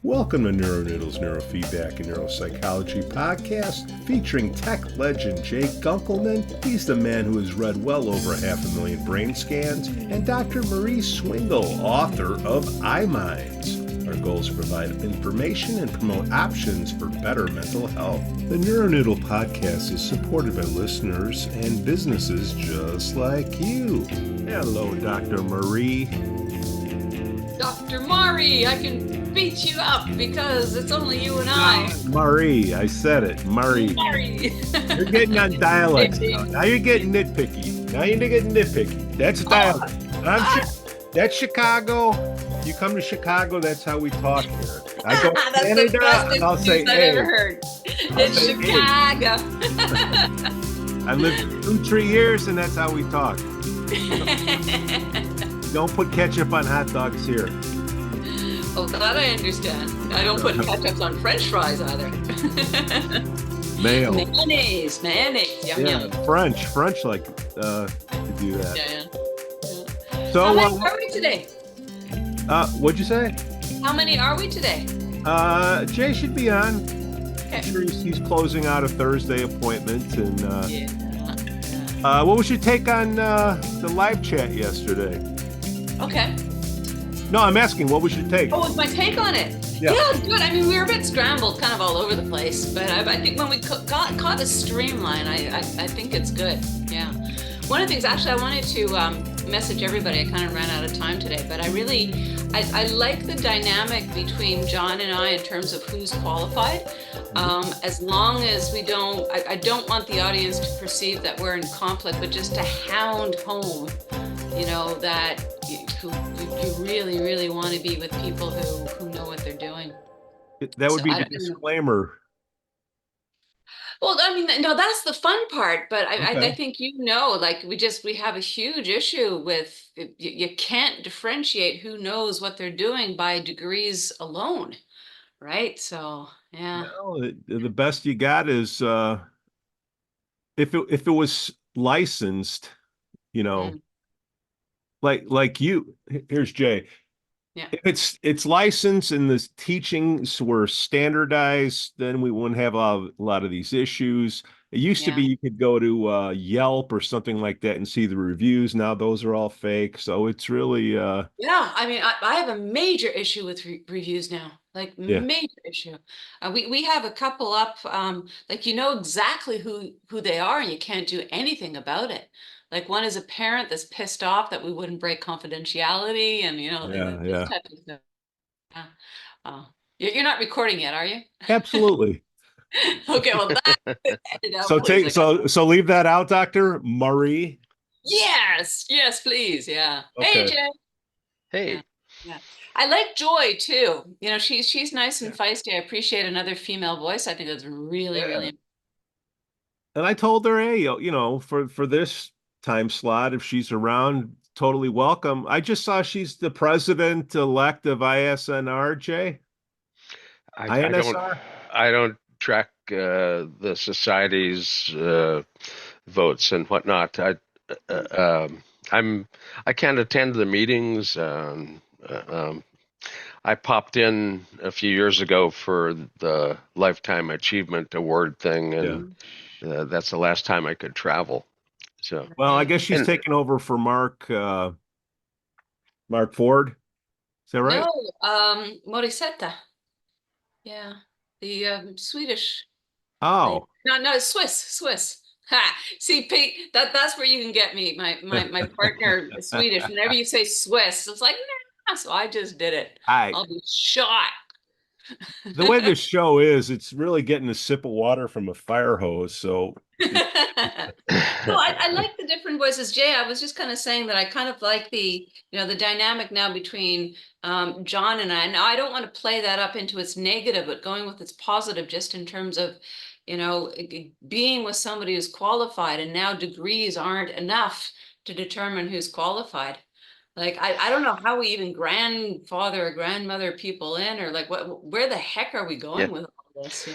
Welcome to NeuroNoodles Neurofeedback and Neuropsychology podcast featuring tech legend Jake Gunkelman. He's the man who has read well over 500,000 brain scans, and Dr. Marie Swingle, author of iMinds. Our goal is to provide information and promote options for better mental health. The NeuroNoodle podcast is supported by listeners and businesses just like you. Hello, Dr. Marie. Dr. Mari, I can beat you up because it's only you and I. Marie, I said it. Marie. Mari. You're getting on dialect now. Now you're getting nitpicky. That's dialect. That's Chicago. You come to Chicago, that's how we talk here. I go to That's Canada, the best and I'll say, excuse I've ever heard. It's say, Chicago. I lived 2-3 years, and that's how we talk. Don't put ketchup on hot dogs here. Oh, that I understand. I don't put ketchup on French fries either. Mayo. Mayonnaise. Yum, Yeah, yum. French like to do that. Yeah. So, How many are we today? what'd you say? How many are we today? Jay should be on. Okay. I'm sure he's closing out a Thursday appointment. And Yeah. what was your take on the live chat yesterday? Okay. No, I'm asking, what was your take? Oh, what's my take on it? Yeah. It's good. I mean, we were a bit scrambled, kind of all over the place, but I think when we caught a streamline, I think it's good. Yeah. One of the things, actually, I wanted to message everybody. I kind of ran out of time today, but I like the dynamic between John and I in terms of who's qualified. As long as we don't, I don't want the audience to perceive that we're in conflict, but just to hound home, that you really, really want to be with people who know what they're doing. That would So be I the don't know. disclaimer. Well, I mean, no, that's the fun part, but I Okay. think like we have a huge issue with you can't differentiate who knows what they're doing by degrees alone, right? So, yeah. Well, the best you got is if it was licensed, Mm, like you. Here's Jay. yeah. If it's licensed and the teachings were standardized, then we wouldn't have a lot of these issues. It used to Yeah. be you could go to Yelp or something like that and see the reviews. Now those are all fake. So it's really Yeah, I mean, I have a major issue with reviews now, like yeah. major issue. We have a couple up, like exactly who they are, and you can't do anything about it. Like one is a parent that's pissed off that we wouldn't break confidentiality, and Yeah, this yeah. type of stuff. Yeah. You're not recording yet, are you? Absolutely. Okay, well that ended up, So please. so leave that out, Dr. Murray. Yes, please, yeah. Hey, Okay. Jay. Yeah. Hey, Yeah. I like Joy too. She's nice and Yeah. feisty. I appreciate another female voice. I think that's really, Yeah. really And I told her, hey, for this time slot, if she's around, totally welcome. I just saw she's the president-elect of ISNR, Jay. I don't INSR? I don't track the society's votes and whatnot. I can't attend the meetings. I popped in a few years ago for the Lifetime Achievement Award thing, and that's the last time I could travel. So, Well, I guess she's and taking over for Mark Ford. Is that right? no, Morisetta. Yeah. The Swedish lady. Oh, No, it's Swiss. Ha! See, Pete, that's where you can get me. My partner is Swedish. Whenever you say Swiss, it's like, nah, so I just did it. I I'll be shot. the way this show is, it's really getting a sip of water from a fire hose. So No, I like the different voices. Jay, I was just kind of saying that I kind of like the dynamic now between John and I. Now, I don't want to play that up into its negative, but going with its positive, just in terms of, being with somebody who's qualified, and now degrees aren't enough to determine who's qualified. Like, I don't know how we even grandfather or grandmother people in, or like where the heck are we yeah. going with all this,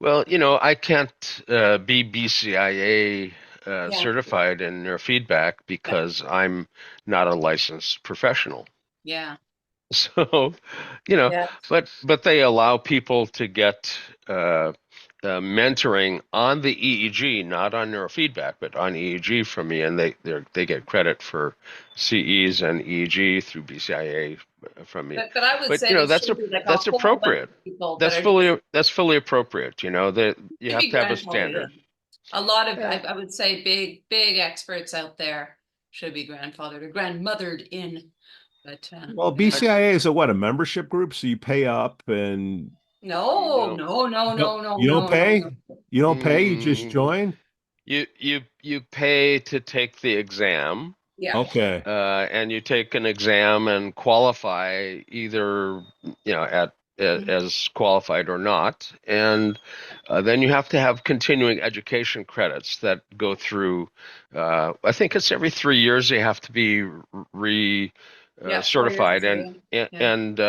Well, I can't be BCIA Yeah. certified in neurofeedback because I'm not a licensed professional. Yeah. So, you know, Yeah. but they allow people to get mentoring on the EEG, not on neurofeedback, but on EEG from me, and they get credit for CEs and EEG through BCIA from me. But I would But say you know, there should be like a that's whole bunch appropriate. of people that are just That's fully appropriate. You know, that you have maybe to have a grandfathered standard. in. A lot of, Yeah. I would say, big experts out there should be grandfathered or grandmothered in. But Well, yeah. BCIA is a membership group, so you pay up and No, No. no, no, no, no, you don't no, no, no. pay. You don't pay. You just Mm, join. you pay to take the exam, Yeah. Okay. and you take an exam and qualify either at Mhm. as qualified or not, and then you have to have continuing education credits that go through. I think it's every 3 years you have to be re Yeah, 4 years certified, is and good. and, Yeah. and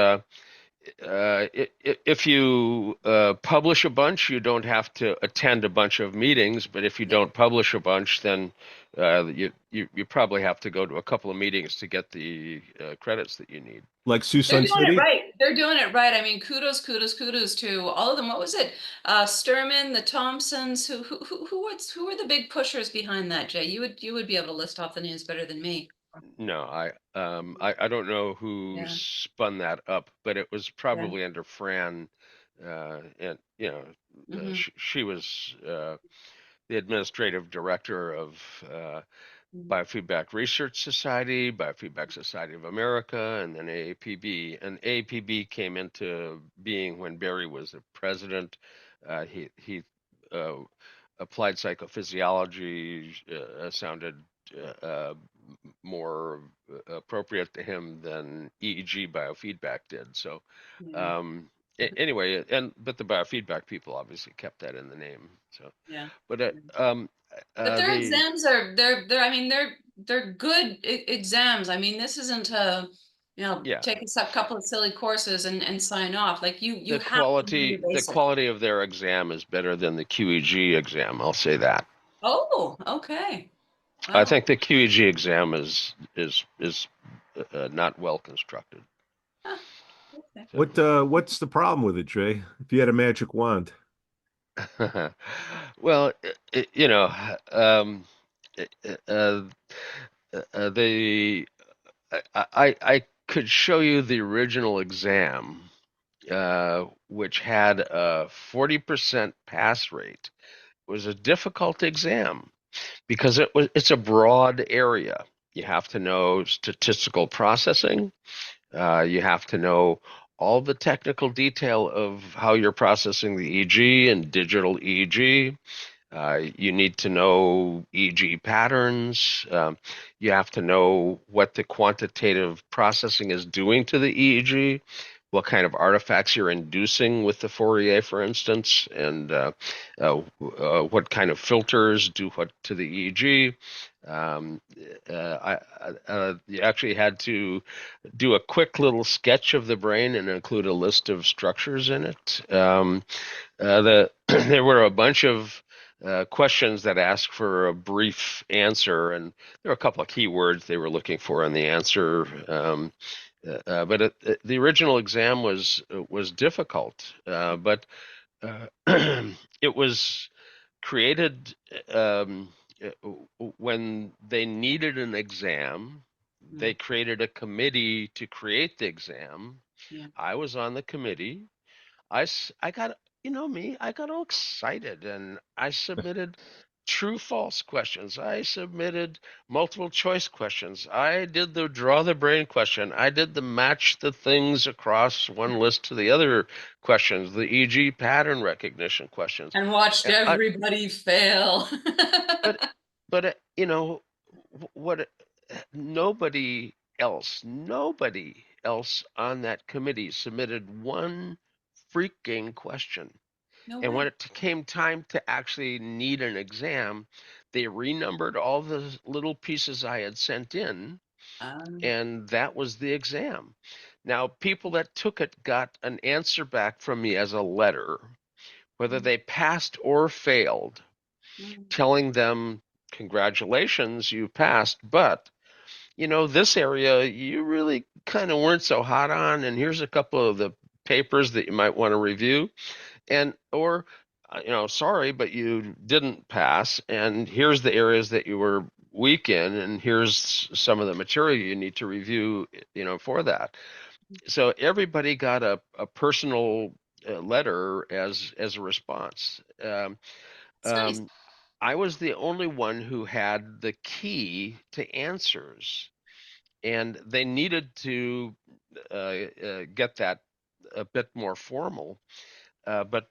if you publish a bunch, you don't have to attend a bunch of meetings. But if you Yeah. don't publish a bunch, then you probably have to go to a couple of meetings to get the credits that you need. Like Sioux They're Sun doing it City. right. They're doing it right. I mean, kudos to all of them. What was it? Sturman, the Thompsons, who were the big pushers behind that, Jay? You would be able to list off the names better than me. No, I don't know who Yeah, spun that up, but it was yeah. probably under Fran, and Hmm. she was the administrative director of. Biofeedback Research Society, Biofeedback Society of America, and then AAPB. And AAPB came into being when Barry was the president. He uh, applied psychophysiology sounded uh, more appropriate to him than EEG biofeedback did. So Yeah, um, anyway, but the biofeedback people obviously kept that in the name. So, yeah. but But their the exams are they're I mean they're good exams. I mean this isn't a yeah take a couple of silly courses and sign off. Like you have to know your the basics. quality of their exam is better than the QEG exam. I'll say that. Oh, okay. I Wow. think the QEG exam is not well constructed. Huh, okay. What's the problem with it, Jay? If you had a magic wand. Well, you know, uh, the I could show you the original exam, which had a 40% pass rate. It was a difficult exam because it's a broad area. You have to know statistical processing. You have to know all the technical detail of how you're processing the EEG and digital EEG. You need to know EEG patterns. You have to know what the quantitative processing is doing to the EEG, what kind of artifacts you're inducing with the Fourier, for instance, and what kind of filters do what to the EEG. Um, you actually had to do a quick little sketch of the brain and include a list of structures in it. There were a bunch of questions that ask for a brief answer, and there were a couple of keywords they were looking for in the answer. The original exam was difficult, but it was created when they needed an exam. They Mm, created a committee to create the exam. yeah. I was on the committee. I got, me, I got all excited and I submitted true false questions. I submitted multiple choice questions. I did the draw the brain question. I did the match the things across one list to the other questions, the EG pattern recognition questions. And watched And I, everybody fail. but, what, nobody else on that committee submitted one freaking question. No And when way. it came time to actually need an exam, they renumbered all the little pieces I had sent in, Um, and that was the exam. Now, people that took it got an answer back from me as a letter, whether mm, they passed or failed, mm, telling them, congratulations, you passed, but this area you really kind of weren't so hot on, and here's a couple of the papers that you might want to review, and or sorry, but you didn't pass, and here's the areas that you were weak in, and here's some of the material you need to review, for that. So everybody got a personal letter as a response. It's nice. Um, I was the only one who had the key to answers, and they needed to get that a bit more formal. But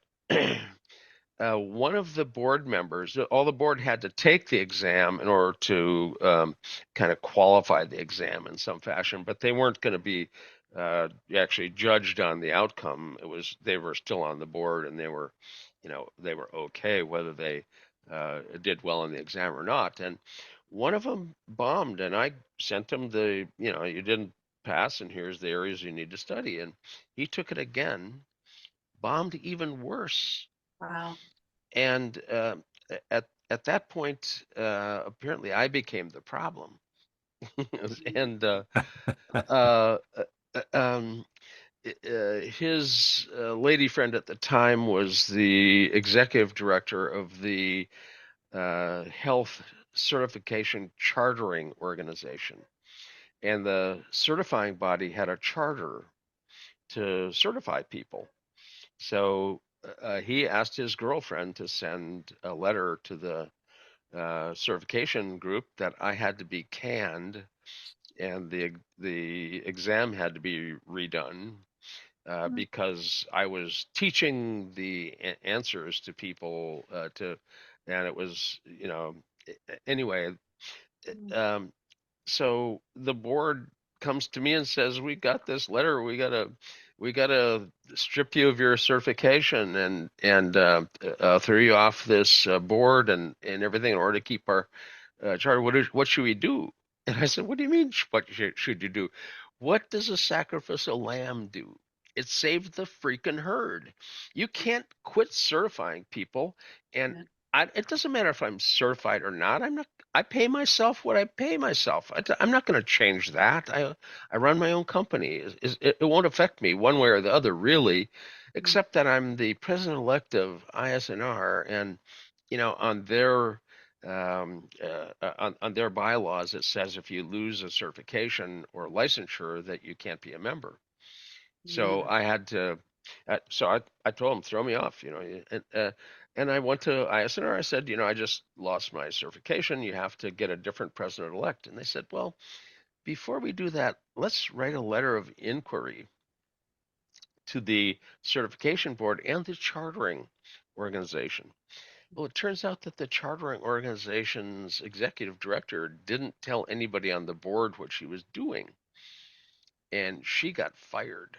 one of the board members, all the board had to take the exam in order to kind of qualify the exam in some fashion, but they weren't going to be actually judged on the outcome. They were still on the board, and they were okay whether they did well in the exam or not. And one of them bombed, and I sent him you didn't pass, and here's the areas you need to study. And he took it again, bombed even worse. Wow. And at that point, apparently, I became the problem. And uh, um, his lady friend at the time was the executive director of the health certification chartering organization, and the certifying body had a charter to certify people. So he asked his girlfriend to send a letter to the certification group that I had to be canned, and the exam had to be redone because I was teaching the answers to people and it was anyway. Um, so the board comes to me and says, "We got this letter. We gotta strip you of your certification and throw you off this board and everything in order to keep our charter. What should we do?" And I said, "What do you mean? What should you do? What does a sacrificial lamb do? It saved the freaking herd. You can't quit certifying people, and Yeah. it doesn't matter if I'm certified or not. I'm not. I pay myself what I pay myself. I'm not going to change that. I run my own company. It won't affect me one way or the other, really, except that I'm the president-elect of ISNR, and on their on their bylaws, it says if you lose a certification or licensure that you can't be a member. So Yeah. I had to, so I told him, throw me off, and I went to ISNR. I said, I just lost my certification. You have to get a different president-elect. And they said, well, before we do that, let's write a letter of inquiry to the certification board and the chartering organization. Well, it turns out that the chartering organization's executive director didn't tell anybody on the board what she was doing, and she got fired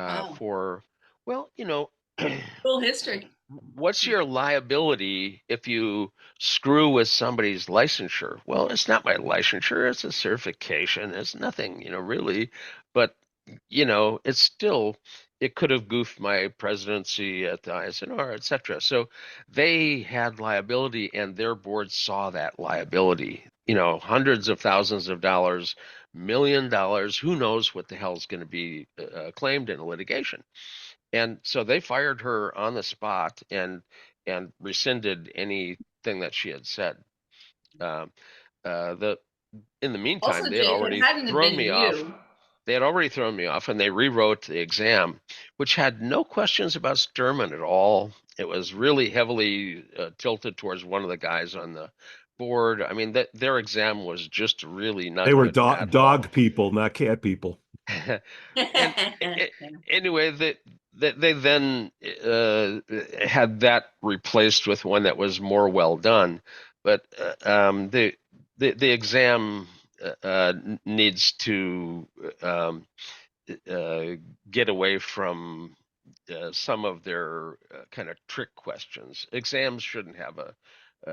Wow. for, well, Full history. what's your liability if you screw with somebody's licensure? Well, it's not my licensure, it's a certification. It's nothing, really. But, it's still, it could have goofed my presidency at the ISNR, et cetera. So they had liability, and their board saw that liability, hundreds of thousands of dollars, $1 million. Who knows what the hell is going to be claimed in a litigation? And so they fired her on the spot and rescinded anything that she had said. Um, the In the meantime, Also, they had Jay, if it already hadn't have thrown been me off. you, They had already thrown me off, and they rewrote the exam, which had no questions about Sturman at all. It was really heavily tilted towards one of the guys on the board. I mean, their exam was just really They not were good at all. dog people, not cat people. And anyway, they then had that replaced with one that was more well done. But the exam needs to uh, get away from some of their kind of trick questions. Exams shouldn't have a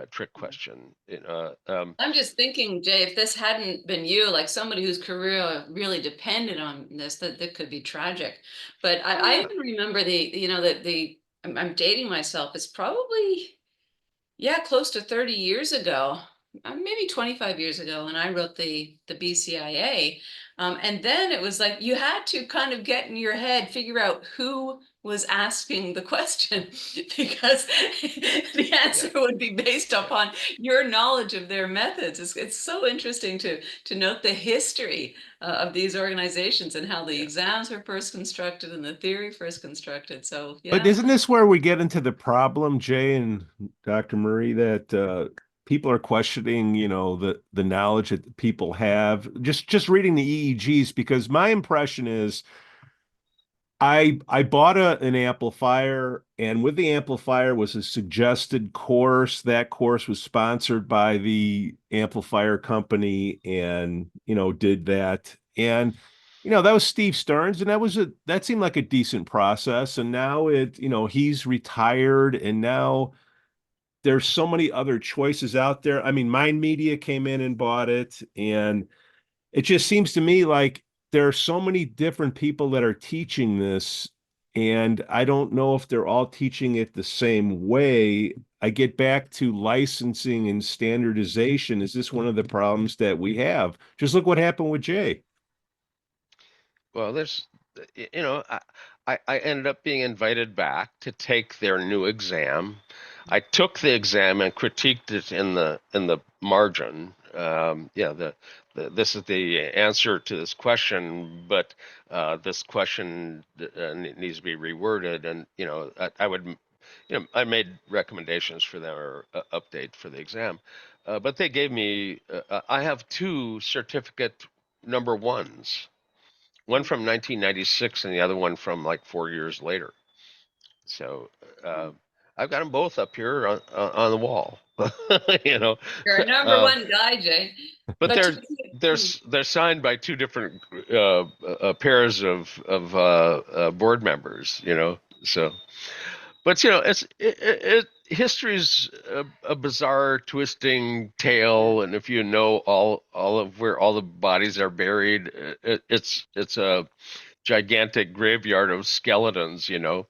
trick question. I'm just thinking, Jay, if this hadn't been you, like somebody whose career really depended on this, that could be tragic. But Oh I yeah. even remember I'm dating myself. It's probably, yeah, close to 30 years ago. maybe 25 years ago, and I wrote the BCIA. And then it was like you had to kind of get in your head, figure out who was asking the question, because the answer Yeah. would be based upon your knowledge of their methods. It's so interesting to note the history of these organizations and how the Yeah. exams were first constructed and the theory first constructed. So But yeah. isn't this where we get into the problem, Jay and Dr. Murray, that people are questioning, the knowledge that people have, just reading the EEGs, because my impression is I bought an amplifier, and with the amplifier was a suggested course. That course was sponsored by the amplifier company, and did that. And that was Steve Stearns, and that seemed like a decent process. And now he's retired, and now there's so many other choices out there. I mean, Mind Media came in and bought it, and it just seems to me like there are so many different people that are teaching this, and I don't know if they're all teaching it the same way. I get back to licensing and standardization. Is this one of the problems that we have? Just look what happened with Jay. Well, I ended up being invited back to take their new exam. I took the exam and critiqued it in the margin. Yeah, this is the answer to this question, but this question needs to be reworded. And I made recommendations for their update for the exam, but they gave me. I have two certificate number ones, one from 1996 and the other one from like 4 years later. So uh, I've got them both up here on the wall. you know, You're a number uh, one guy, Jay. but But they're signed by two different pairs of board members. So. But history's a bizarre, twisting tale, and if you know all of where all the bodies are buried, it's a gigantic graveyard of skeletons. But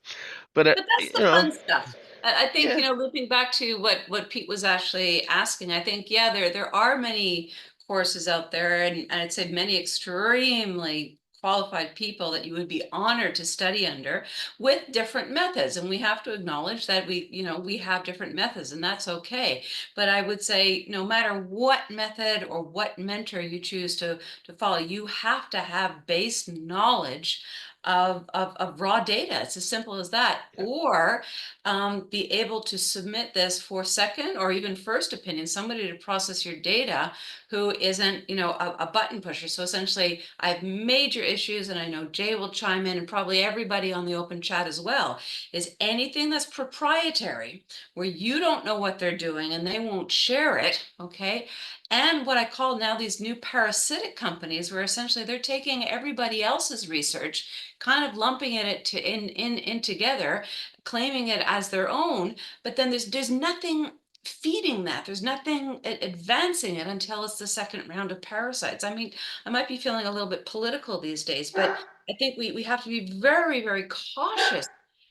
But that's the fun stuff. I think, yeah, looping back to what Pete was actually asking, I think, yeah, there are many courses out there, and I'd say many extremely qualified people that you would be honored to study under with different methods. And we have to acknowledge that we have different methods, and that's okay. But I would say no matter what method or what mentor you choose to follow, you have to have base knowledge of raw data. It's as simple as that. yeah, Or be able to submit this for second or even first opinion, somebody to process your data who isn't, a button pusher. So essentially, I have major issues, and I know Jay will chime in, and probably everybody on the open chat as well, is anything that's proprietary, where you don't know what they're doing and they won't share it, okay? And what I call now these new parasitic companies, where essentially they're taking everybody else's research, kind of lumping it to in together, claiming it as their own, but then there's nothing feeding that. There's nothing advancing it until it's the second round of parasites. I mean, I might be feeling a little bit political these days, but I think we have to be very, very cautious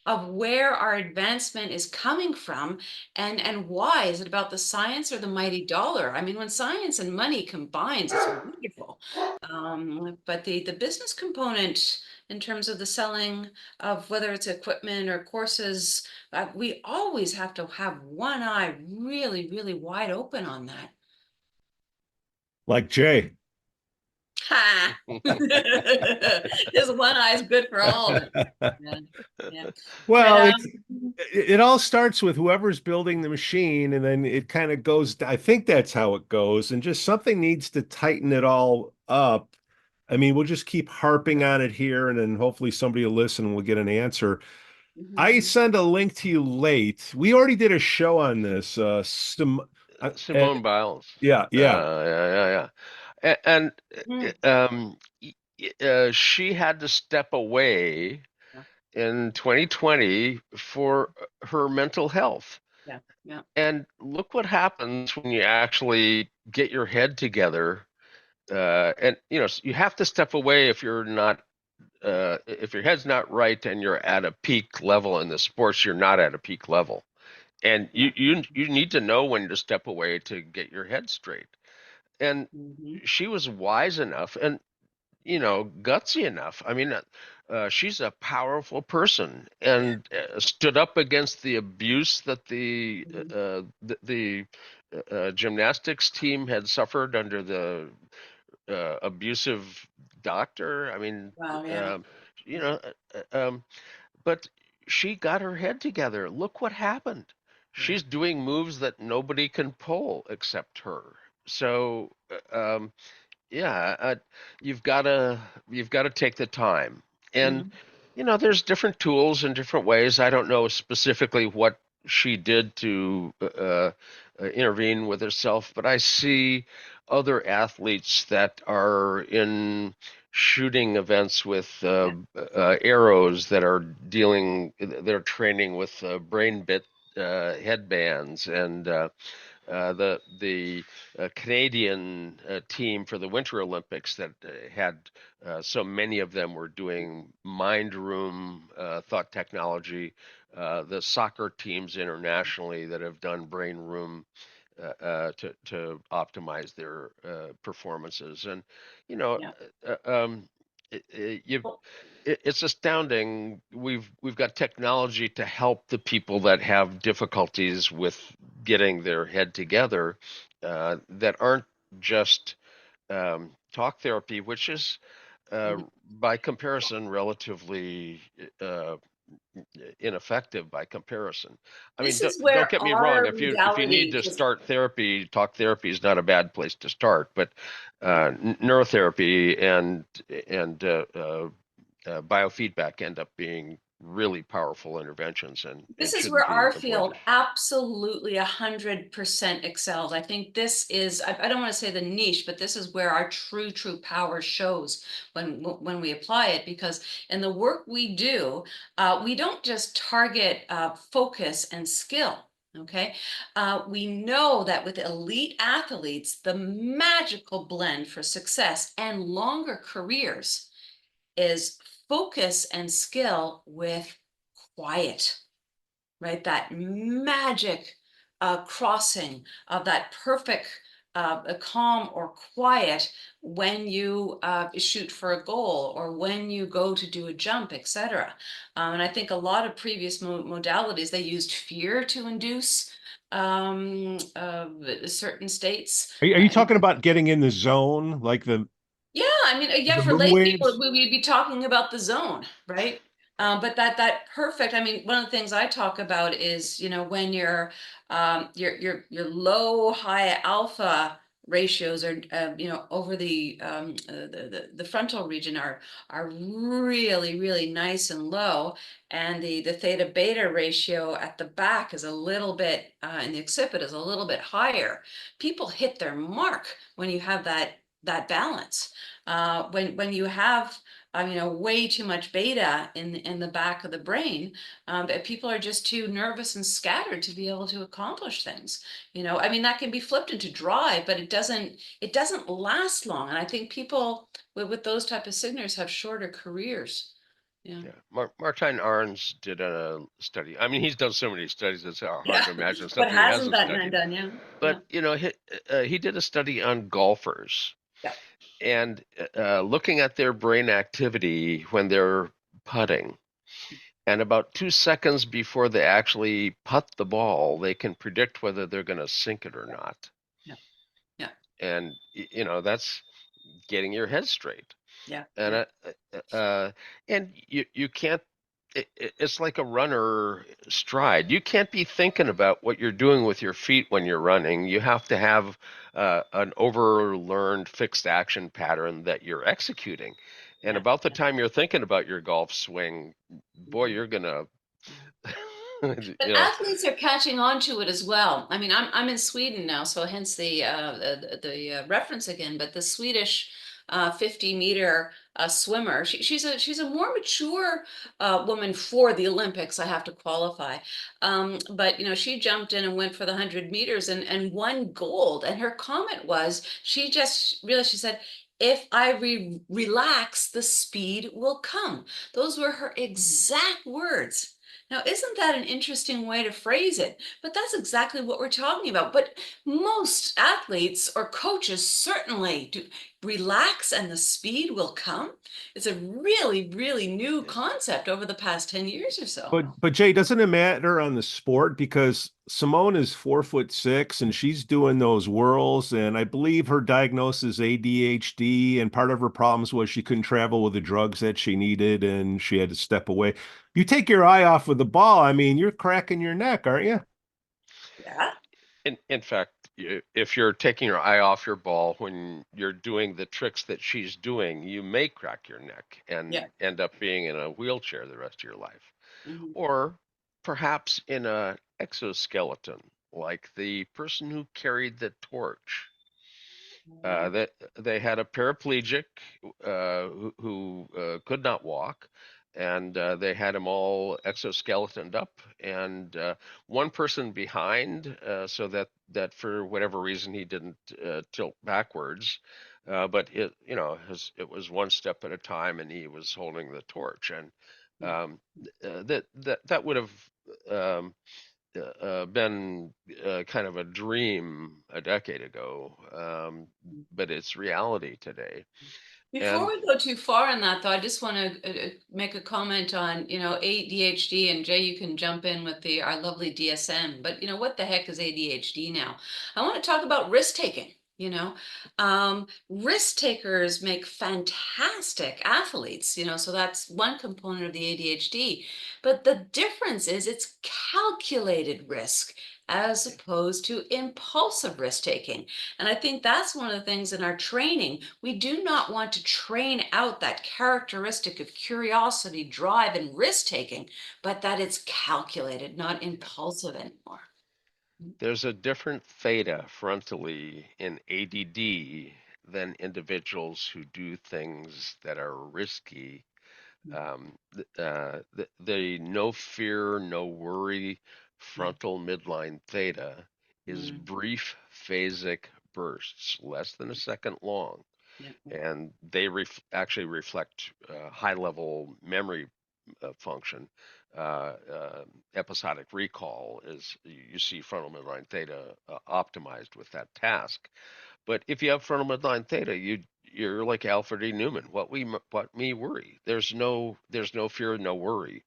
of where our advancement is coming from, and why. Is it about the science or the mighty dollar? I mean, when science and money combines, it's wonderful. But the business component in terms of the selling of whether it's equipment or courses, we always have to have one eye really, really wide open on that. Like Jay. Ha! His one eye is good for all of it. Yeah, yeah. But Well, it all starts with whoever's building the machine, and then it kind of goes. I think that's how it goes, and just something needs to tighten it all up. I mean, we'll just keep harping on it here, and then hopefully somebody will listen and we'll get an answer. I mhm. send a link to you late. We already did a show on this. And Simone Biles. yeah, yeah. And Mm, she had to step away yeah, in 2020 for her mental health. yeah, yeah. And look what happens when you actually get your head together. And you have to step away if your head's not right and you're at a peak level in the sports. You're not at a peak level. And Yeah. you need to know when to step away to get your head straight. And Hmm. she was wise enough and gutsy enough. I mean, she's a powerful person Yeah. and stood up against the abuse that Mhm. the gymnastics team had suffered under the abusive doctor. I mean, Wow. Yeah. um, you know, but she got her head together. Look what happened. Yeah. She's doing moves that nobody can pull except her. So, yeah, you've got to take the time. And Mhm. there's different tools and different ways. I don't know specifically what she did to intervene with herself, but I see other athletes that are in shooting events with Yeah. arrows that are training with brain bit headbands and the Canadian team for the Winter Olympics that had so many of them were doing mind room thought technology. The soccer teams internationally that have done brain room to optimize their performances, and you know, Yeah. it, it, you Well, it's astounding. We've got technology to help the people that have difficulties with getting their head together, that aren't just talk therapy, which is uh, mhm. by comparison relatively ineffective by comparison. I mean, This is don't where get me wrong. our If you need modality to just start therapy, talk therapy is not a bad place to start. But neurotherapy and biofeedback end up being really powerful interventions and this is shouldn't where be our field avoided. absolutely 100% excels. I think this is, I don't want to say the niche, but this is where our true power shows when we apply it, because in the work we do, we don't just target focus and skill. Okay. We know that with elite athletes, the magical blend for success and longer careers is focus and skill with quiet, right? That magic crossing of that perfect calm or quiet when you shoot for a goal or when you go to do a jump, etc. And I think a lot of previous modalities, they used fear to induce certain states. Are you talking about getting in the zone, like Yeah, I mean, yeah, the for moon lay people, waves? we'd be talking about the zone, right? But that perfect. I mean, one of the things I talk about is, when your low high alpha ratios are, over the frontal region are really nice and low, and the theta beta ratio at the back is a little bit, and the occiput is a little bit higher. People hit their mark when you have that balance. When you have way too much beta in the back of the brain, that people are just too nervous and scattered to be able to accomplish things. I mean, that can be flipped into drive, but it doesn't last long. And I think people with those type of signatures have shorter careers. Yeah. Yeah, Martijn Arns did a study. I mean, he's done so many studies; it's hard Yeah. to imagine What something he hasn't hasn't that man studied. done? Yeah. Yeah. But he did a study on golfers Yeah. and looking at their brain activity when they're putting. And about 2 seconds before they actually putt the ball, they can predict whether they're going to sink it or not. Yeah. Yeah. And that's getting your head straight. Yeah. And Yeah. you can't. It's like a runner stride. You can't be thinking about what you're doing with your feet when you're running. You have to have an overlearned fixed action pattern that you're executing. And Yeah. about the time you're thinking about your golf swing, boy, Mhm. you're gonna, But you know, athletes are catching on to it as well. I mean, I'm in Sweden now, so hence the reference again. But the Swedish 50-meter swimmer, she's a more mature woman for the Olympics. I have to qualify, but she jumped in and went for the 100 meters and won gold. And her comment was, she just realized, she said, "If I relax, the speed will come." Those were her exact words. Now, isn't that an interesting way to phrase it? But that's exactly what we're talking about. But most athletes or coaches certainly do relax and the speed will come. It's a really, really new concept over the past 10 years or so. But Jay, doesn't it matter on the sport because Simone is 4'6" and she's doing those whirls, and I believe her diagnosis is ADHD, and part of her problems was she couldn't travel with the drugs that she needed, and she had to step away. You take your eye off of the ball, I mean, you're cracking your neck, aren't you? Yeah. In fact, if you're taking your eye off your ball when you're doing the tricks that she's doing, you may crack your neck Yeah. and end up being in a wheelchair the rest of your life. Mhm. Or perhaps in a exoskeleton, like the person who carried the torch. That they had a paraplegic who could not walk, and they had him all exoskeletoned up, and one person behind, so that for whatever reason he didn't tilt backwards, but it was one step at a time, and he was holding the torch, and that would have. Um, been kind of a dream a decade ago, but it's reality today. Before And we go too far in that, though, I just want to make a comment on, ADHD, and Jay, you can jump in with our lovely DSM. But what the heck is ADHD now? I want to talk about risk taking. Risk takers make fantastic athletes. So that's one component of the ADHD. But the difference is it's calculated risk as opposed to impulsive risk taking. And I think that's one of the things in our training. We do not want to train out that characteristic of curiosity, drive, and risk taking, but that it's calculated, not impulsive anymore. there's a different theta frontally in ADD than individuals who do things that are risky. The no fear, no worry Yeah. frontal midline theta is Mm. brief phasic bursts, less than a second long, Yeah. and they actually reflect high level memory function. Episodic recall is you see frontal midline theta optimized with that task. But if you have frontal midline theta, you're like Alfred E. Newman. What me worry? There's no fear, no worry.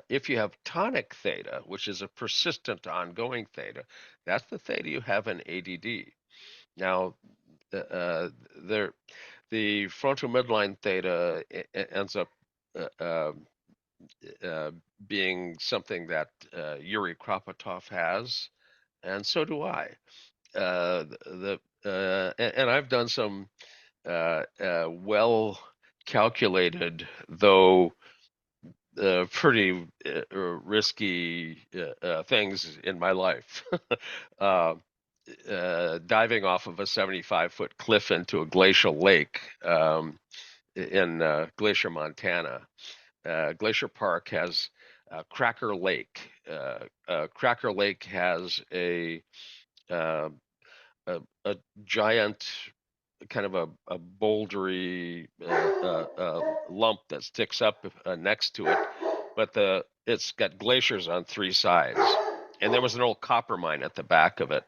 If you have tonic theta, which is a persistent, ongoing theta, that's the theta you have in ADD. Now, there, the frontal midline theta ends up uh, uh, uh, being something that Yuri Kropotov has, and so do I. And I've done some well calculated, though pretty risky things in my life. uh, Diving off of a 75-foot cliff into a glacial lake in Glacier, Montana. Glacier Park has Cracker Lake. Cracker Lake has uh, a giant kind of a bouldery lump that sticks up next to it, but it's got glaciers on three sides, and there was an old copper mine at the back of it.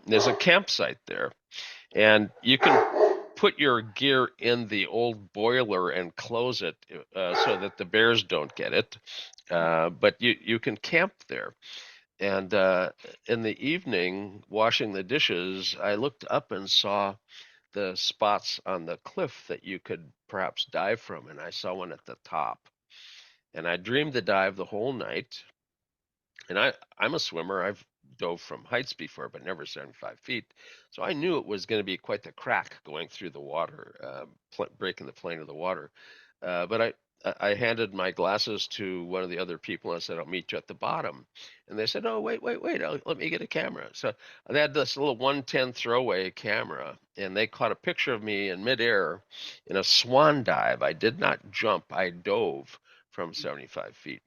There's a campsite there, and you can put your gear in the old boiler and close it so that the bears don't get it. But you can camp there. And in the evening, washing the dishes, I looked up and saw the spots on the cliff that you could perhaps dive from, and I saw one at the top. And I dreamed the dive the whole night. And I'm a swimmer. I've dove from heights before, but never 75 feet. So I knew it was going to be quite the crack going through the water, breaking the plane of the water. But I handed my glasses to one of the other people and I said, I'll meet you at the bottom. And they said, oh, wait, let me get a camera. So they had this little 110 throwaway camera and they caught a picture of me in midair in a swan dive. I did not jump, I dove from 75 feet.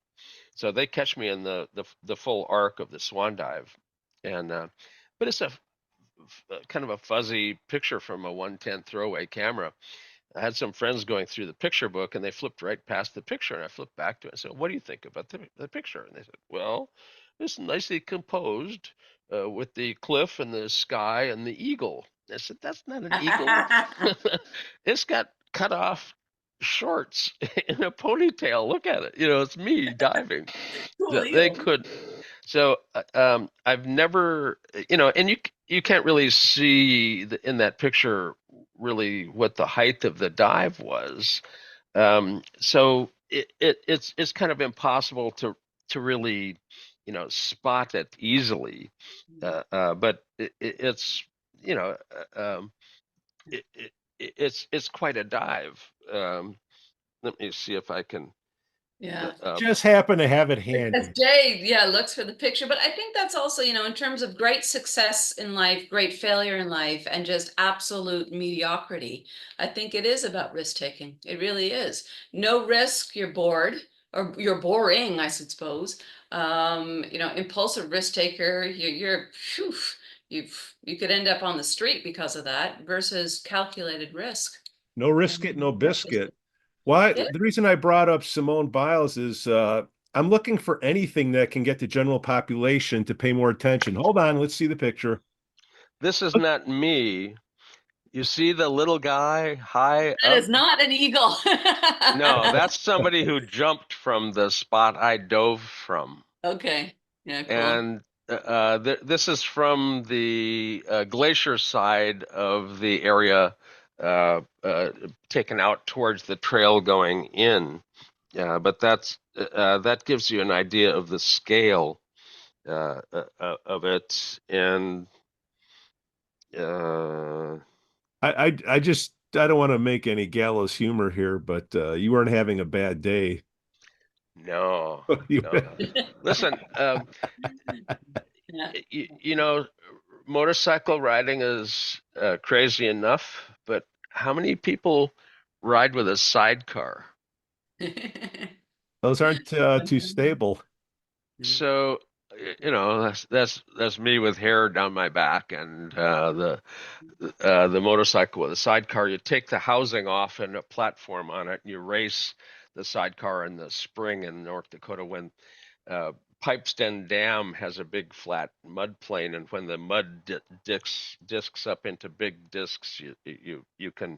So they catch me in the full arc of the swan dive, and but it's a kind of a fuzzy picture from a 110 throwaway camera. I had some friends going through the picture book and they flipped right past the picture, and I flipped back to it and said, "What do you think about the picture?" And they said, "Well, it's nicely composed with the cliff and the sky and the eagle." I said, "That's not an eagle. It's got cut off shorts in a ponytail. Look at it. It's me diving." Cool They eagle. could. So I've never, and you can't really see in that picture really what the height of the dive was. So it's kind of impossible to really, spot it easily. But it's, you know, um, it, it, it's quite a dive. Let me see if I can. Yeah. Just happen to have it As handy. Jay, yeah, looks for the picture. But I think that's also, in terms of great success in life, great failure in life, and just absolute mediocrity. I think it is about risk taking. It really is. No risk, you're bored, or you're boring, I suppose. Impulsive risk taker, phew, you could end up on the street because of that versus calculated risk. No risk it, no biscuit. Why? Yeah. The reason I brought up Simone Biles is I'm looking for anything that can get the general population to pay more attention. Hold on, let's see the picture. This is not me. You see the little guy high That up? is not an eagle. No, that's somebody who jumped from the spot I dove from. Okay. Yeah, cool. And this is from the glacier side of the area, taken out towards the trail going in. But that gives you an idea of the scale of it. And uh, I don't want to make any gallows humor here, but you weren't having a bad day. no, You- no. Listen, Yeah. motorcycle riding is crazy enough, but how many people ride with a sidecar? Those aren't too stable. So, that's me with hair down my back, and the motorcycle with a sidecar. You take the housing off and a platform on it, and you race the sidecar in the spring in North Dakota when uh, Pipesden Dam has a big flat mud plain, and when the mud discs up into big discs, you can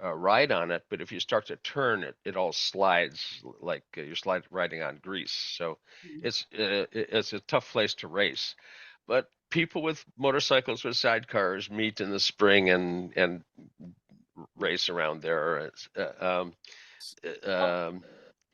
ride on it. But if you start to turn it, it all slides like you're riding on grease. So it's a tough place to race. But people with motorcycles with sidecars meet in the spring and race around there. Um,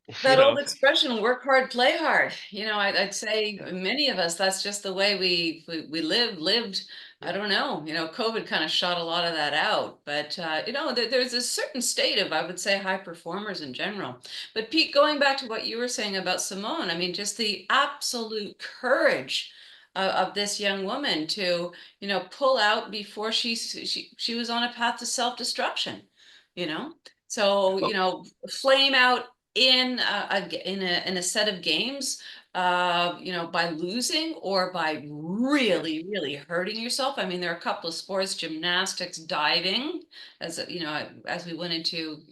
you That know, old expression, work hard, play hard. I'd say many of us, that's just the way we lived. I don't know, COVID kind of shot a lot of that out. But, there's a certain state of, I would say, high performers in general. But Pete, going back to what you were saying about Simone, I mean, just the absolute courage of this young woman to, pull out before she was on a path to self-destruction, you know? So, flame out in a set of games, by losing or by really, really hurting yourself. I mean, there are a couple of sports, gymnastics, diving, as we went into,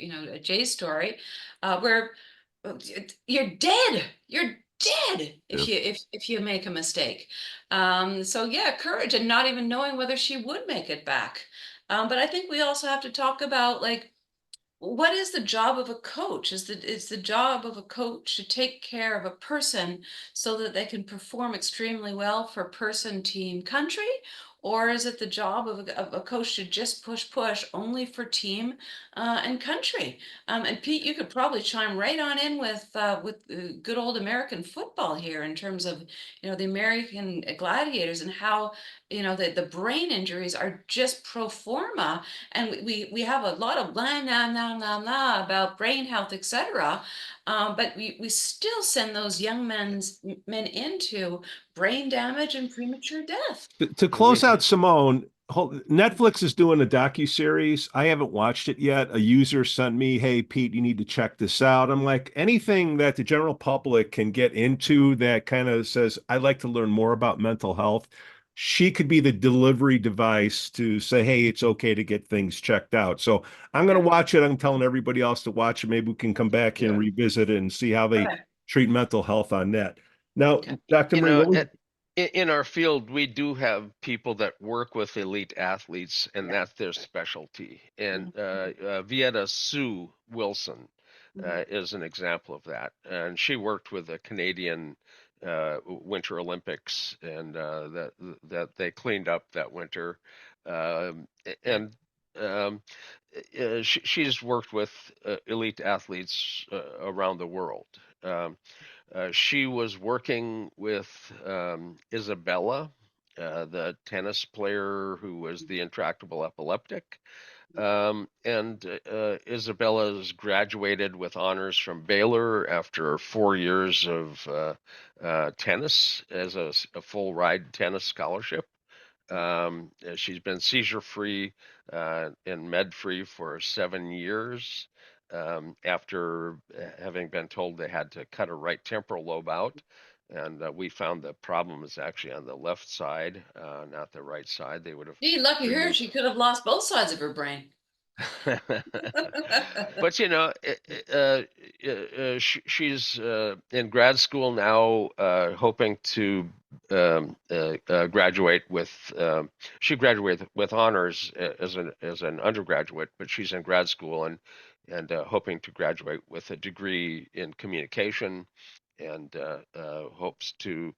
Jay's story, where you're dead. You're dead Yeah. if you make a mistake. So yeah, courage and not even knowing whether she would make it back. But I think we also have to talk about, like, what is the job of a coach? Is the job of a coach to take care of a person so that they can perform extremely well for person, team, country? Or is it the job of a coach to just push only for team and country? And Pete, you could probably chime right on in with good old American football here in terms of, the American Gladiators and how, the brain injuries are just pro forma, and we have a lot of blah blah about brain health, etc. But we still send those young men into brain damage and premature death. To close out Simone, Netflix is doing a docu-series. I haven't watched it yet. A user sent me, "Hey, Pete, you need to check this out." I'm like, anything that the general public can get into that kind of says, "I'd like to learn more about mental health." she could be the delivery device to say, hey, it's okay to get things checked out. So I'm going to Yeah. watch it. I'm telling everybody else to watch it. Maybe we can come back here and Yeah. revisit it and see how they Okay. treat mental health on that. Now, Okay. Dr. You Marie, know, what was in our field, we do have people that work with elite athletes, and Yeah. that's their specialty. And Mhm. Vieta Sue Wilson Mhm. is an example of that. And she worked with the Canadian Winter Olympics, and that they cleaned up that winter. Yeah. And she's worked with elite athletes around the world. Um, she was working with Isabella, the tennis player who was the intractable epileptic. And Isabella's graduated with honors from Baylor after 4 years of tennis as a full ride tennis scholarship. She's been seizure free and med free for 7 years after having been told they had to cut her right temporal lobe out. And we found the problem is actually on the left side, not the right side. They would have Gee, lucky her, removed. she could have lost both sides of her brain. But she's in grad school now, hoping to graduate with. She graduated with honors as an undergraduate, but she's in grad school and hoping to graduate with a degree in communication, and hopes to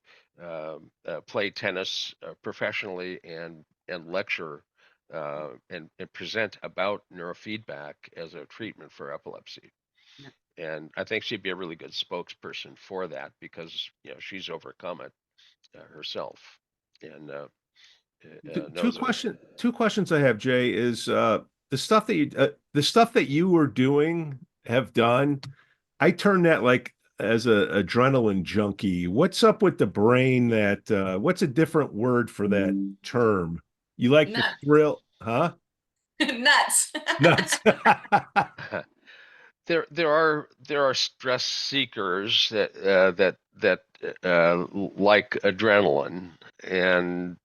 play tennis professionally and lecture and present about neurofeedback as a treatment for epilepsy. Yeah. And I think she'd be a really good spokesperson for that because she's overcome it herself and two knows it. questions I have, Jay, is the stuff that you were doing have done. I turn that like as a adrenaline junkie. What's up with the brain that what's a different word for that term? You like the Nuts. thrill, huh? Nuts. Nuts. There are stress seekers that like adrenaline, and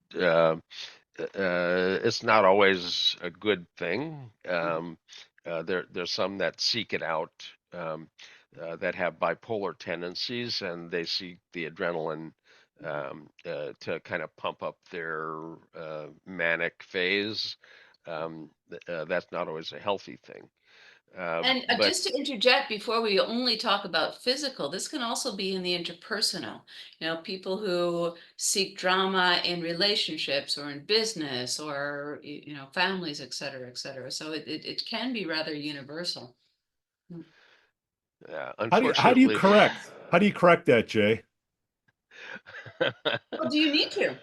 it's not always a good thing. There's some that seek it out, that have bipolar tendencies, and they seek the adrenaline to kind of pump up their manic phase. That's not always a healthy thing. And But just to interject before we only talk about physical, this can also be in the interpersonal. People who seek drama in relationships or in business or, families, et cetera, et cetera. So it can be rather universal. Mm. unfortunately, How do you correct that, Jay? Well, do you need to?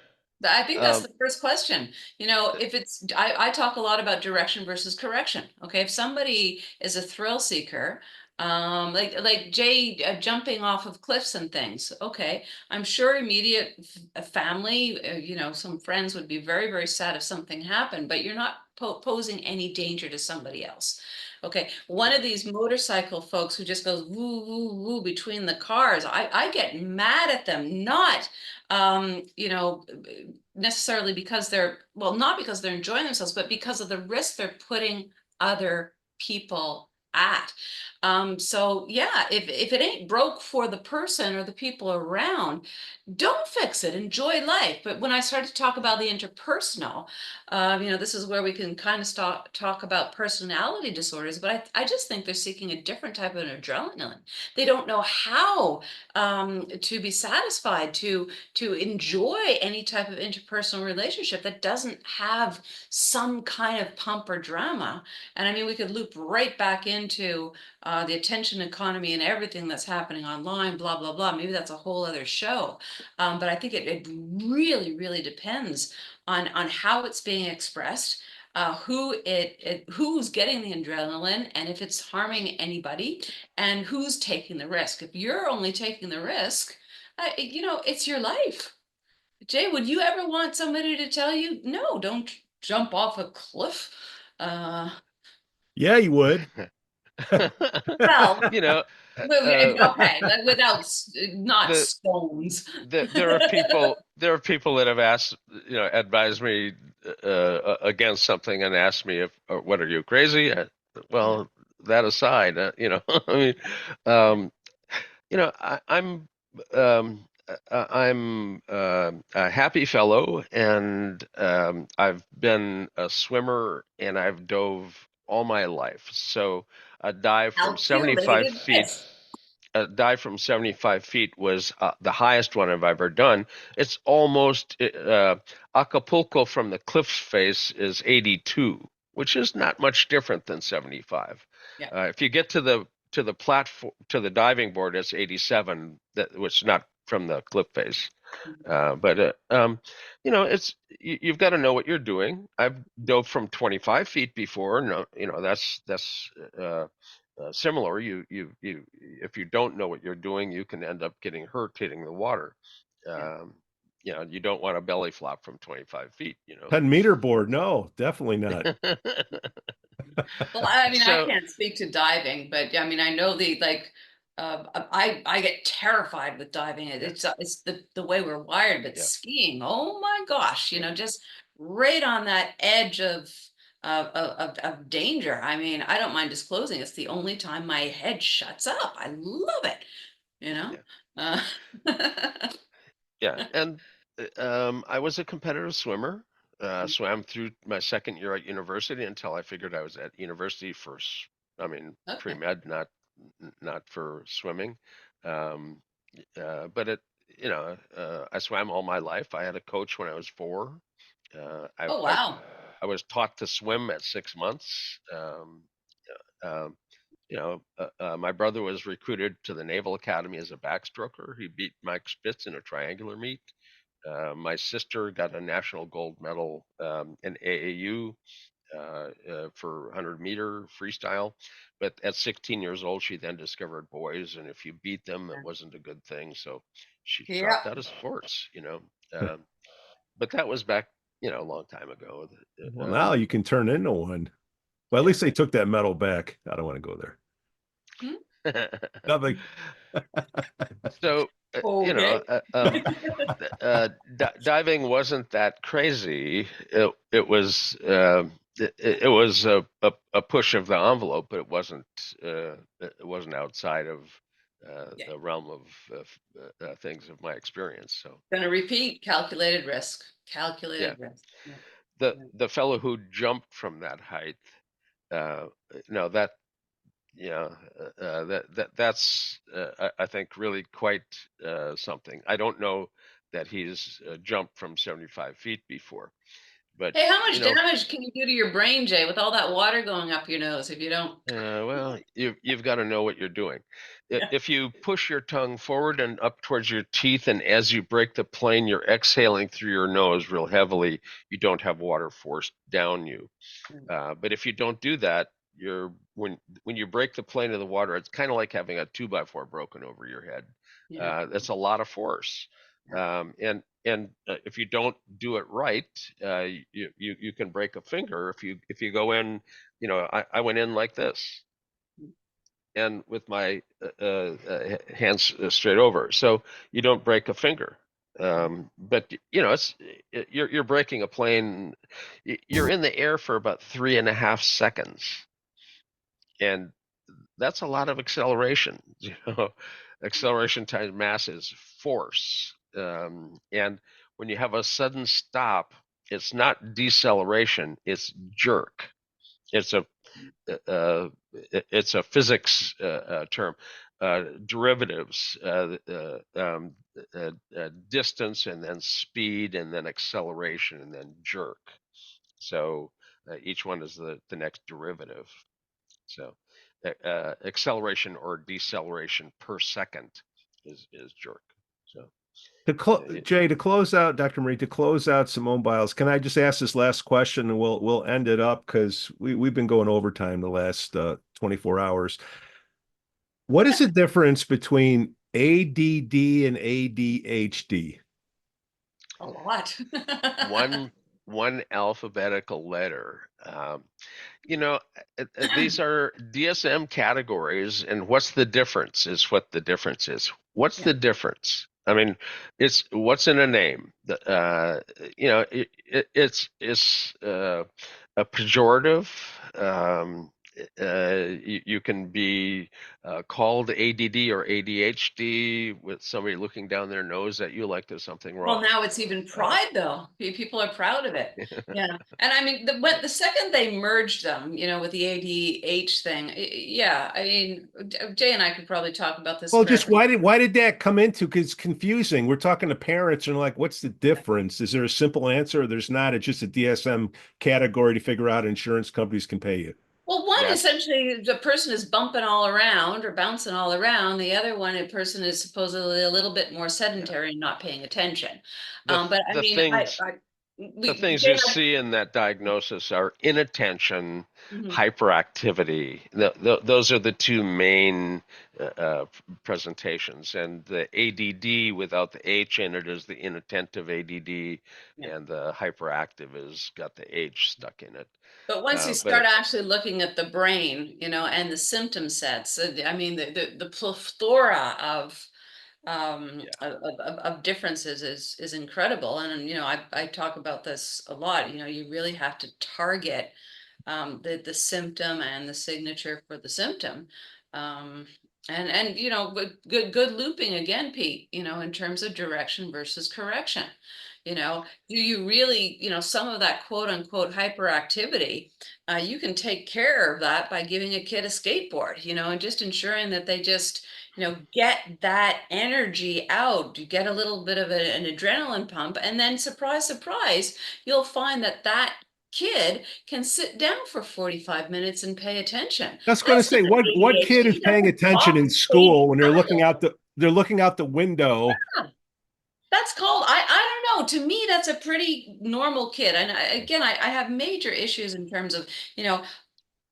I think that's um, the first question. If I talk a lot about direction versus correction. Okay, if somebody is a thrill seeker, like Jay jumping off of cliffs and things. Okay, I'm sure immediate family, some friends would be very, very sad if something happened, but you're not posing any danger to somebody else. Okay, one of these motorcycle folks who just goes woo woo woo between the cars, I get mad at them, not necessarily because not because they're enjoying themselves, but because of the risk they're putting other people at. So yeah, if it ain't broke for the person or the people around, don't fix it. Enjoy life. But when I started to talk about the interpersonal, this is where we can kind of talk about personality disorders. But I just think they're seeking a different type of adrenaline. They don't know how to be satisfied, to enjoy any type of interpersonal relationship that doesn't have some kind of pump or drama. And I mean, we could loop right back into the attention economy and everything that's happening online, blah, blah, blah. Maybe that's a whole other show. But I think it really, really depends on how it's being expressed, who's getting the adrenaline, and if it's harming anybody, and who's taking the risk. If you're only taking the risk, it's your life. Jay, would you ever want somebody to tell you, no, don't jump off a cliff? Uh, Yeah, you would. well, you know, Okay, without not the stones. there are people that have asked, advised me against something and asked me if, what are you crazy? Yeah. Well, that aside, I mean, um, I'm a happy fellow, and I've been a swimmer, and I've dove all my life. So a dive from 75 Calculated feet risk. a dive from 75 feet was the highest one I've ever done. It's almost Acapulco from the cliff's face is 82, which is not much different than 75. Yeah. If you get to the platform to the diving board, it's 87, which is not from the cliff face. But it's you've got to know what you're doing. I've dove from 25 feet before. No, that's similar. You if you don't know what you're doing, you can end up getting hurt hitting the water. Yeah. Um, you don't want a belly flop from 25 feet. 10-meter board? No, definitely not. Well, I mean, I So can't speak to diving, but I mean, I know the like. I get terrified with diving. yeah, It's the way we're wired, but yeah, skiing, oh my gosh, yeah, just right on that edge of danger. I mean, I don't mind disclosing it's the only time my head shuts up. I love it, you know. yeah, Uh, yeah. And I was a competitive swimmer. Swam through my second year at university until I figured I was at university for, I mean, okay. pre-med, not for swimming. Um, but I swam all my life. I had a coach when I was 4. Uh, I, Oh I wow. I was taught to swim at 6 months. Um, my brother was recruited to the Naval Academy as a backstroker. He beat Mike Spitz in a triangular meet. My sister got a national gold medal in AAU for 100-meter freestyle. But at 16 years old, she then discovered boys, and if you beat them, it wasn't a good thing. So she Yeah. dropped out of sports. Um, but that was back, a long time ago. Well, now you can turn into one. Well, at Yeah. least they took that medal back. I don't want to go there. Hmm? Nothing. So, Okay. diving wasn't that crazy. It was a push of the envelope, but it wasn't outside of Yeah. the realm of things of my experience. So Gonna repeat, calculated risk. yeah, Calculated risk. Yeah. the Yeah. the fellow who jumped from that height, uh, no, that yeah, that's I think really quite something. I don't know that he's jumped from 75 feet before, but Hey, how you much know, damage can you do to your brain, Jay, with all that water going up your nose if you don't? well, you've got to know what you're doing. If you push your tongue forward and up towards your teeth, and as you break the plane, you're exhaling through your nose real heavily, you don't have water forced down you. But if you don't do that, when you break the plane of the water, it's kind of like having a 2x4 broken over your head. Yeah. That's a lot of force, Yeah. and if you don't do it right, you can break a finger if you go in. I went in like this and with my hands straight over, so you don't break a finger. But you're breaking a plane. You're in the air for about 3.5 seconds, and that's a lot of acceleration. Acceleration times mass is force, and when you have a sudden stop, it's not deceleration; it's jerk. It's a uh, it's a physics term. Derivatives, distance, and then speed, and then acceleration, and then jerk. So each one is the next derivative. So acceleration or deceleration per second is jerk. So Jay, to close out, Dr. Marie, to close out Simone Biles, can I just ask this last question and we'll end it up because we've been going overtime the last 24 hours. What is the difference between ADD and ADHD? A lot. one alphabetical letter. These are DSM categories, and what's the difference is what the difference is. What's Yeah. the difference? I mean, it's what's in a name. It's a pejorative. Um, you can be called ADD or ADHD with somebody looking down their nose at you like there's something Well, wrong. now it's even Uh, pride, though. People are proud of it. Yeah. And I mean, the second they merged them, with the ADH thing, yeah, I mean, Jay and I could probably talk about this Well, just forever. why did that come into? Because it's confusing. We're talking to parents and like, what's the difference? Is there a simple answer? There's not. It's just a DSM category to figure out insurance companies can pay you. Well, one that's essentially the person is bumping all around or bouncing all around. The other one, a person is supposedly a little bit more yeah. sedentary and not paying attention. The But I the mean, things the things Jay you and I, see in that diagnosis are inattention, mhm, hyperactivity. Those are the two main presentations. And the ADD without the H in it is the inattentive ADD, yeah. and the hyperactive is got the H stuck in it. But once you But start actually looking at the brain, and the symptom sets, I mean, the plethora yeah, of differences is incredible. And I talk about this a lot. You really have to target the symptom and the signature for the symptom. Um, and good looping again, Pete, in terms of direction versus correction. Do you really, some of that quote unquote hyperactivity, you can take care of that by giving a kid a skateboard, and just ensuring that they just, get that energy out. You get a little bit of an adrenaline pump, and then surprise, surprise, you'll find that kid can sit down for 45 minutes and pay attention. I was going to That's say, not what kid is ADHD, paying that's attention off in stage school when child. they're looking out the window. That's called, I don't know. To me, that's a pretty normal kid. And again, I have major issues in terms of, you know,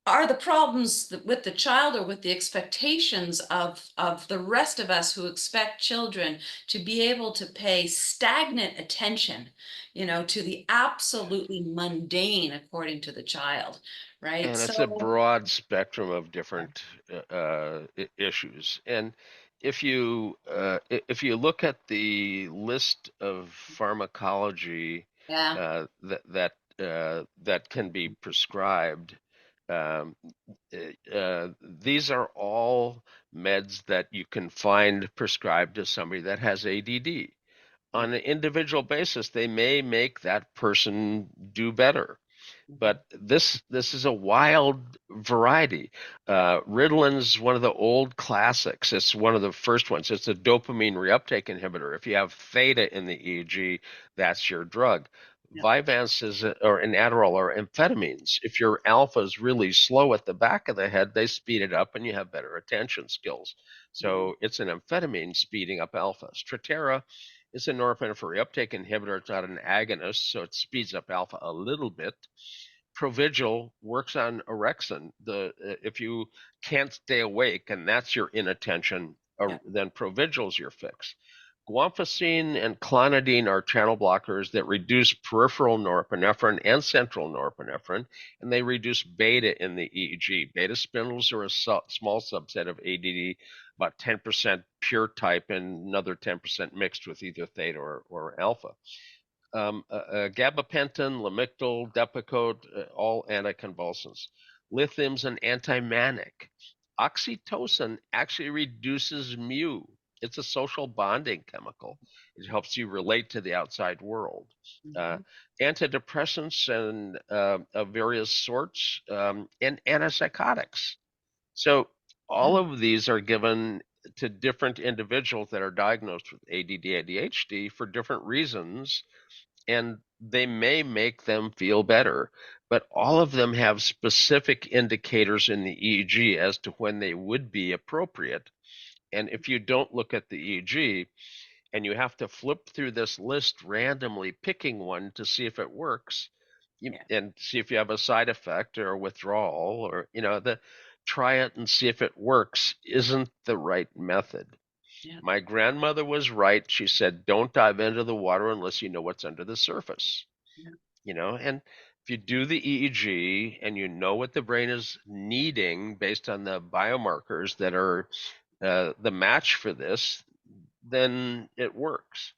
are the problems with the child or with the expectations of the rest of us who expect children to be able to pay stagnant attention, to the absolutely mundane according to the child, right? and it's a So, broad spectrum of different issues. And if you look at the list of pharmacology yeah. that can be prescribed, um, these are all meds that you can find prescribed to somebody that has ADD. Yeah. On an individual basis, they may make that person do better, Mhm. but this is a wild variety. Ritalin's one of the old classics. It's one of the first ones. It's a dopamine reuptake inhibitor. If you have theta in the EEG, that's your drug. Yeah. Vyvanse or an Adderall or amphetamines. If your alpha is really slow at the back of the head, they speed it up and you have better attention skills. Mhm. So it's an amphetamine speeding up alpha. Strattera is a norepinephrine reuptake inhibitor. It's not an agonist, so it speeds up alpha a little bit. Provigil works on orexin. If you can't stay awake and that's your inattention, Yeah. then Provigil's your fix. Guanfacine and clonidine are channel blockers that reduce peripheral norepinephrine and central norepinephrine, and they reduce beta in the EEG. Beta spindles are a small subset of ADD, about 10% pure type and another 10% mixed with either theta or alpha. Gabapentin, Lamictal, Depakote, all anticonvulsants. Lithium's an antimanic. Oxytocin actually reduces mu. It's a social bonding chemical. It helps you relate to the outside world. Uh, Mhm. Antidepressants and of various sorts, and antipsychotics. So all Yeah. of these are given to different individuals that are diagnosed with ADD, ADHD for different reasons, and they may make them feel better, but all of them have specific indicators in the EEG as to when they would be appropriate. And if you don't look at the EEG and you have to flip through this list randomly, picking one to see if it works, Yeah. and see if you have a side effect or a withdrawal, or the try it and see if it works isn't the right method. Yeah. My grandmother was right. She said, "Don't dive into the water unless you know what's under the surface." Yeah. And if you do the EEG and you know what the brain is needing based on the biomarkers that are the match for this, then it works.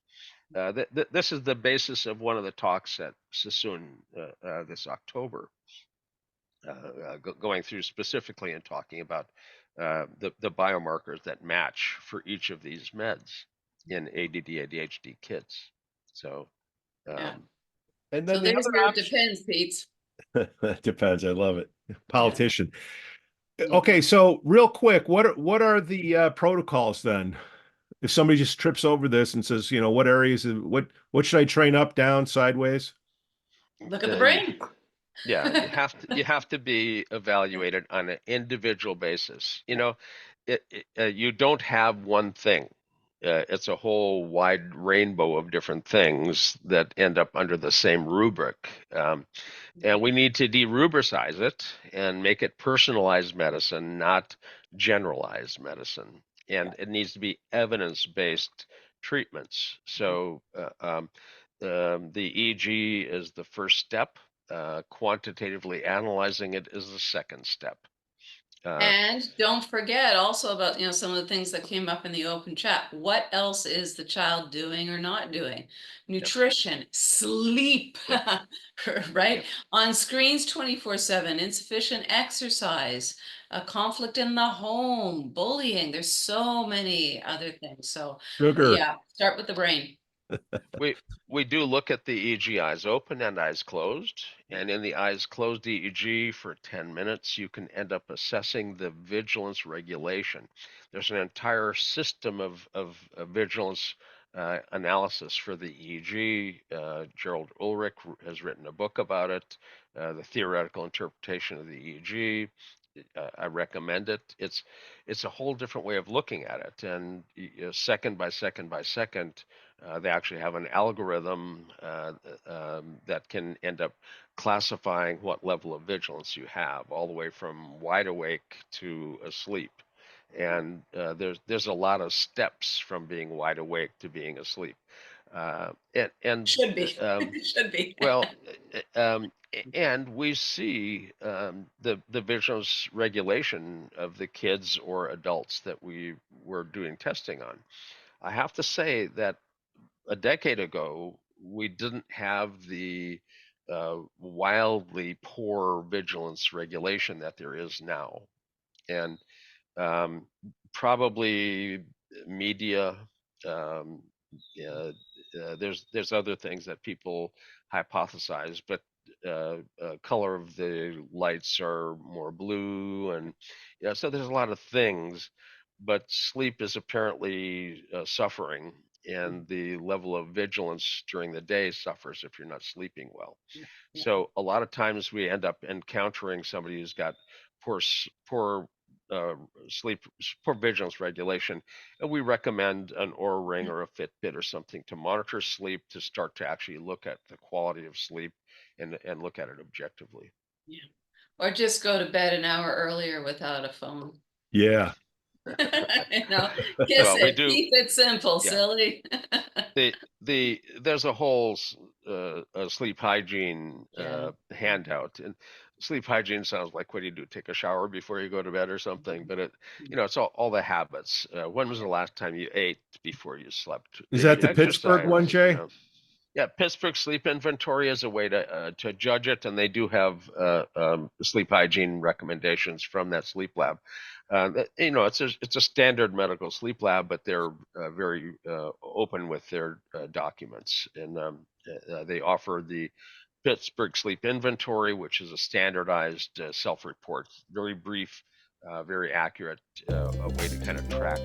This is the basis of one of the talks at Sassoon this October, going through specifically and talking about the biomarkers that match for each of these meds in ADD, ADHD kids. So, Yeah. And So then the there's other your option. depends, Pete. Depends. I love it. Politician. Okay, so real quick, what are the protocols then? If somebody just trips over this and says, what areas, what should I train up, down, sideways? Look at the brain. Yeah, you have to be evaluated on an individual basis. You don't have one thing. It's a whole wide rainbow of different things that end up under the same rubric. And we need to derubricize it and make it personalized medicine, not generalized medicine. And it needs to be evidence-based treatments. So the EEG is the first step. Quantitatively analyzing it is the second step. And don't forget also about, some of the things that came up in the open chat. What else is the child doing or not doing? Nutrition, sleep, right? On screens 24/7, insufficient exercise, a conflict in the home, bullying. There's so many other things. So Sugar. yeah, start with the brain. We do look at the EEG eyes open and eyes closed, and in the eyes closed EEG for 10 minutes, you can end up assessing the vigilance regulation. There's an entire system of vigilance analysis for the EEG. Gerald Ulrich has written a book about it, the theoretical interpretation of the EEG. I recommend it. It's a whole different way of looking at it, and second by second by second, they actually have an algorithm that can end up classifying what level of vigilance you have, all the way from wide awake to asleep. And there's a lot of steps from being wide awake to being asleep. And Should be. Should be. well, and we see the vigilance regulation of the kids or adults that we were doing testing on. I have to say that a decade ago, we didn't have the wildly poor vigilance regulation that there is now. And probably media, there's other things that people hypothesize, but color of the lights are more blue, and so there's a lot of things, but sleep is apparently suffering, and the level of vigilance during the day suffers if you're not sleeping well. So a lot of times we end up encountering somebody who's got poor sleep, poor vigilance regulation, and we recommend an Oura Ring or a Fitbit or something to monitor sleep, to start to actually look at the quality of sleep and look at it objectively. Yeah. Or just go to bed an hour earlier without a phone. Yeah. Kiss Well, it, keep it simple, yeah. Silly. There's a whole sleep hygiene handout, and sleep hygiene sounds like, what do you do? Take a shower before you go to bed or something? But it's all the habits. When was the last time you ate before you slept? Is that the Pittsburgh one, Jay? Yeah, Pittsburgh Sleep Inventory is a way to judge it, and they do have sleep hygiene recommendations from that sleep lab. It's a standard medical sleep lab, but they're very open with their documents, and they offer the Pittsburgh Sleep Inventory, which is a standardized self-report, very brief, very accurate, a way to kind of track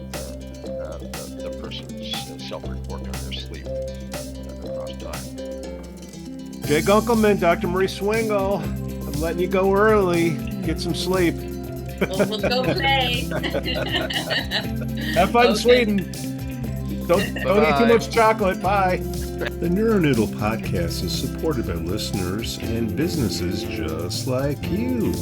the person's self-report on their sleep across time. Jay Gunkelman, Dr. Marie Swingle, I'm letting you go early. Get some sleep. We'll go play. Have fun in Sweden. Don't eat too much chocolate. Bye. The Neuronoodle podcast is supported by listeners and businesses just like you.